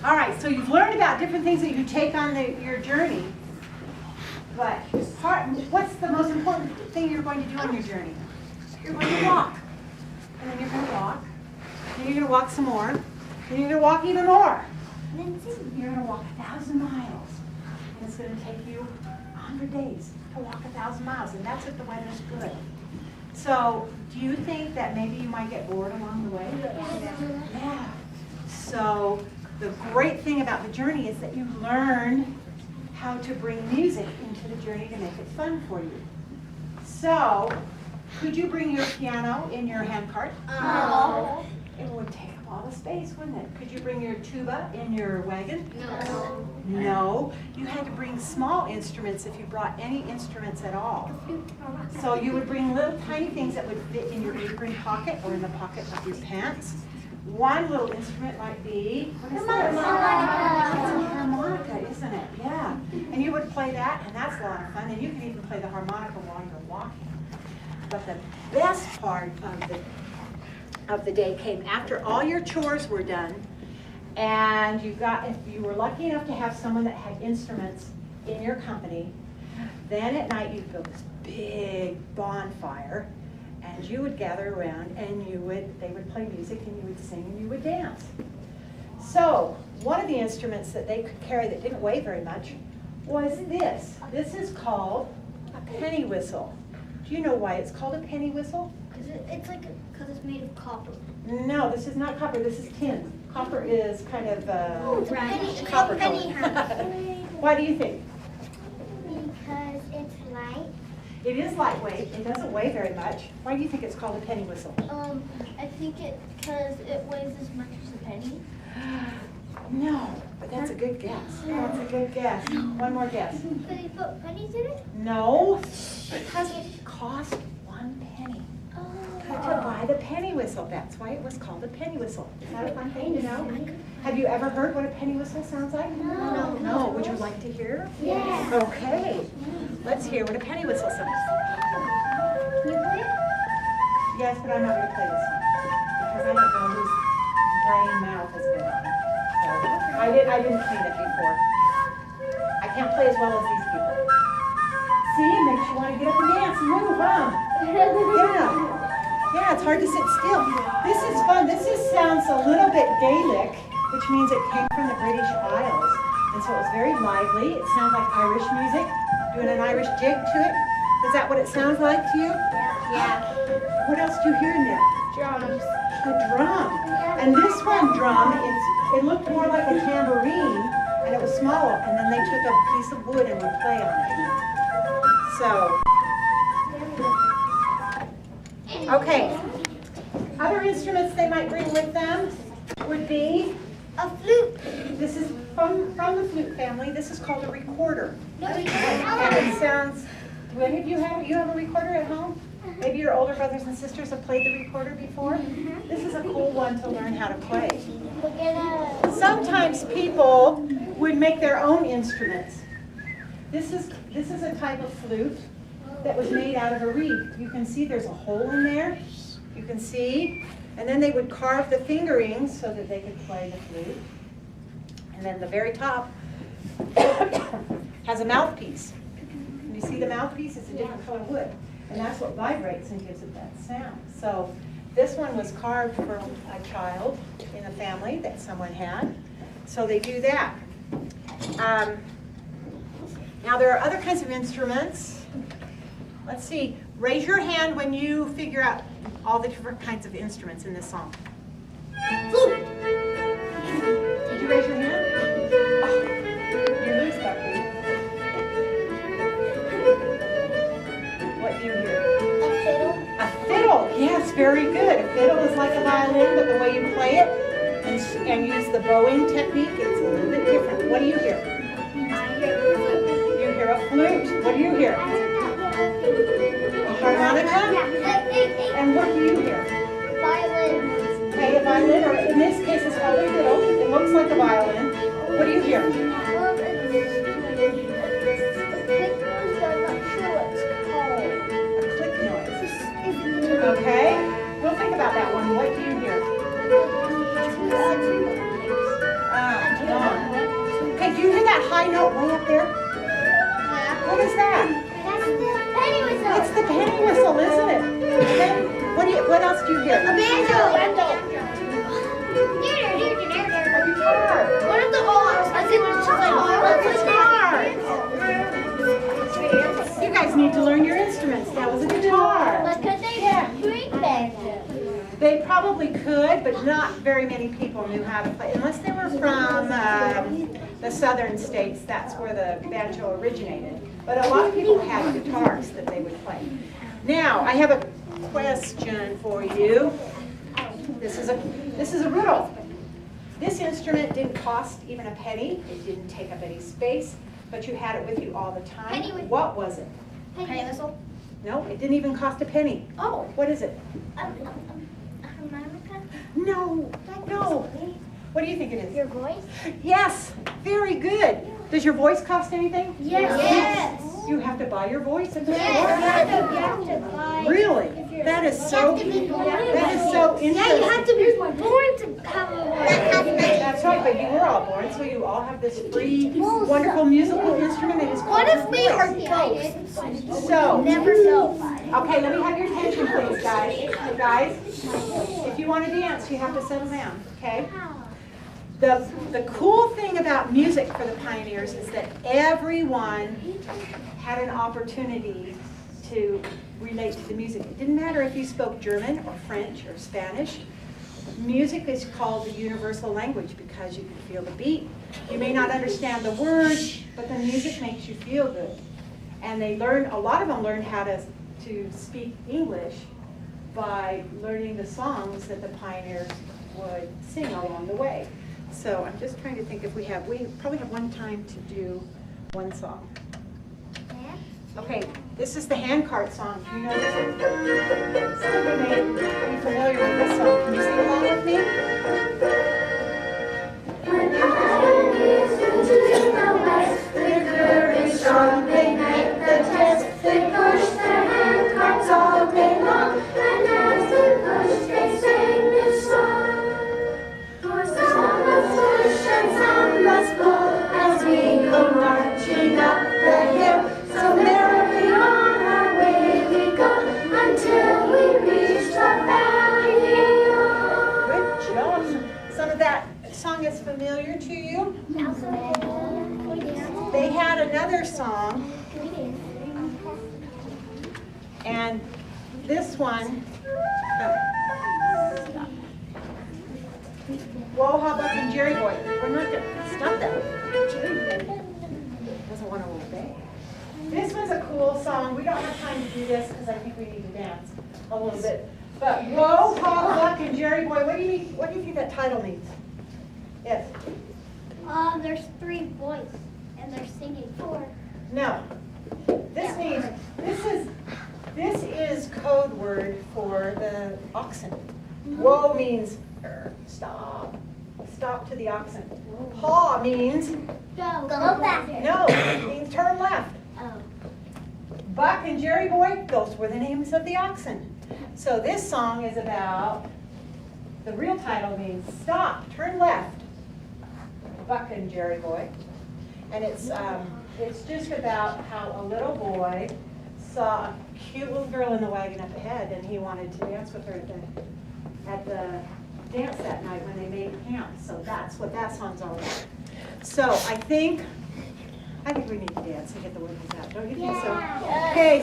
All right, so you've learned about different things that you take on your journey. But what's the most important thing you're going to do on your journey? You're going to walk. And then you're going to walk. Then you're going to walk some more. Then you're going to walk even more. And then you're going to walk 1,000 miles. And it's going to take you 100 days to walk 1,000 miles. And that's if the weather's good. So do you think that maybe you might get bored along the way? Yeah. So the great thing about the journey is that you learn how to bring music into the journey to make it fun for you. So, could you bring your piano in your handcart? No. It would take up all the space, wouldn't it? Could you bring your tuba in your wagon? No. No. You had to bring small instruments if you brought any instruments at all. So you would bring little tiny things that would fit in your apron pocket or in the pocket of your pants. One little instrument might be, what is that? It's a harmonica, isn't it? Yeah. And you would play that, and that's a lot of fun. And you can even play the harmonica while you're walking. But the best part of the day came after all your chores were done, and if you were lucky enough to have someone that had instruments in your company, then at night you'd build this big bonfire. And you would gather around, and they would play music, and you would sing, and you would dance. So one of the instruments that they could carry that didn't weigh very much was this. This is called a penny whistle. Do you know why it's called a penny whistle? Because it's made of copper. No, this is not copper. This is tin. Copper is kind of copper penny color. Why do you think? Because it's light. It is lightweight. It doesn't weigh very much. Why do you think it's called a penny whistle? I think because it weighs as much as a penny. No, but that's a good guess. That's a good guess. One more guess. Could you put pennies in it? No, because it cost 1 penny to buy the penny whistle. That's why it was called a penny whistle. Is that a fun thing to know? Have you ever heard what a penny whistle sounds like? No. No. Would you like to hear? Yes. Okay. Let's hear what a penny whistle sounds. Can you play it? Yes, but I'm not going to play this one because I don't know whose brain mouth has been on it. So I didn't clean it before. I can't play as well as these people. See, it makes you want to get up and dance and move, huh? Yeah, it's hard to sit still. This is fun. Sounds a little bit Gaelic, which means it came from the British Isles. And so it was very lively. It sounds like Irish music, doing an Irish jig to it. Is that what it sounds like to you? Yeah. What else do you hear in there? Drums. A drum. And this one drum, it looked more like a tambourine, and it was smaller. And then they took a piece of wood and would play on it. So, okay. Other instruments they might bring with them would be A flute. this is from the flute family. This is called a recorder. No, And it sounds. Do any of you have a recorder at home? Maybe your older brothers and sisters have played the recorder before. This is a cool one to learn how to play. Sometimes people would make their own instruments. This is a type of flute that was made out of a reed. You can see there's a hole in there. You can see. And then they would carve the fingerings so that they could play the flute. And then the very top has a mouthpiece. Can you see the mouthpiece? It's a different color wood. And that's what vibrates and gives it that sound. So this one was carved from a child in a family that someone had. So they do that. Now there are other kinds of instruments. Let's see. Raise your hand when you figure out all the different kinds of instruments in this song. Flute. Did you raise your hand? Oh, you lose that, What do you hear? A fiddle. A fiddle. Yes, very good. A fiddle is like a violin, but the way you play it and use the bowing technique, it's a little bit different. What do you hear? I hear a flute. You hear a flute. What do you hear? A harmonica? And what do you hear? Violin. Okay, a violin, or in this case it's called a fiddle. It looks like a violin. What do you hear? It's A click noise. Okay, we'll think about that one. What do you hear? high note way up there? What is that? That's the penny whistle. It's the penny whistle, isn't it? Okay. What else do you hear? A banjo. A guitar. What are the balls? I think it's You guys need to learn your instruments. That was a guitar. But could they bring banjo? They probably could, but not very many people knew how to play. Unless they were from the southern states, that's where the banjo originated. But a lot of people had guitars that they would play. Now, I have a question for you. This is a riddle. This instrument didn't cost even a penny. It didn't take up any space, but you had it with you all the time. Penny whistle. What was it? Penny whistle. No, it didn't even cost a penny. Oh. What is it? A harmonica? No, no. What do you think it is? Your voice? Yes, very good. Does your voice cost anything? Yes. You have to buy your voice at the store? Really? Really? That is so interesting. Yeah, you have to be born to have a voice. That's right, but you were all born, so you all have this free, wonderful musical instrument that is called What if your we are voice. ghosts? So, Never know. okay, let me have your attention, please, guys. Guys, if you want to dance, you have to settle down, okay? The cool thing about music for the pioneers is that everyone had an opportunity to relate to the music. It didn't matter if you spoke German or French or Spanish. Music is called the universal language because you can feel the beat. You may not understand the words, but the music makes you feel good. And a lot of them learned how to speak English by learning the songs that the pioneers would sing along the way. So I'm just trying to think if we probably have one time to do one song. Okay, this is the handcart song. Do you know this? Some of you may be familiar with this song. Can you sing along with me? Strong, they make the test, they push their handcarts all day long, and as they push, they sing this song. For some must push and some must pull, as we go marching up the hill. So merrily on our way we go, until we reach the valley beyond. Good job. Some of that song is familiar to you? They had another song, and this one, Whoa, Buck and Jerry Boy. We're not going to stop that. Doesn't want to obey. This was a cool song. We don't have time to do this because I think we need to dance a little bit. But Whoa, Buck and Jerry Boy. What do you think that title means? Yes. There's 3 boys, and they're singing 4. No. This means this is code word for the oxen. Whoa means stop. Stop to the oxen. Paw means Go back. no, it means turn left. Oh. Buck and Jerry Boy, those were the names of the oxen. So this song is about, the real title means stop, turn left. Buck and Jerry Boy. And it's just about how a little boy saw a cute little girl in the wagon up ahead, and he wanted to dance with her at the dance that night when they made camp. So that's what that song's all about. So I think we need to dance and get the words out. Don't you think so? Yeah. Okay.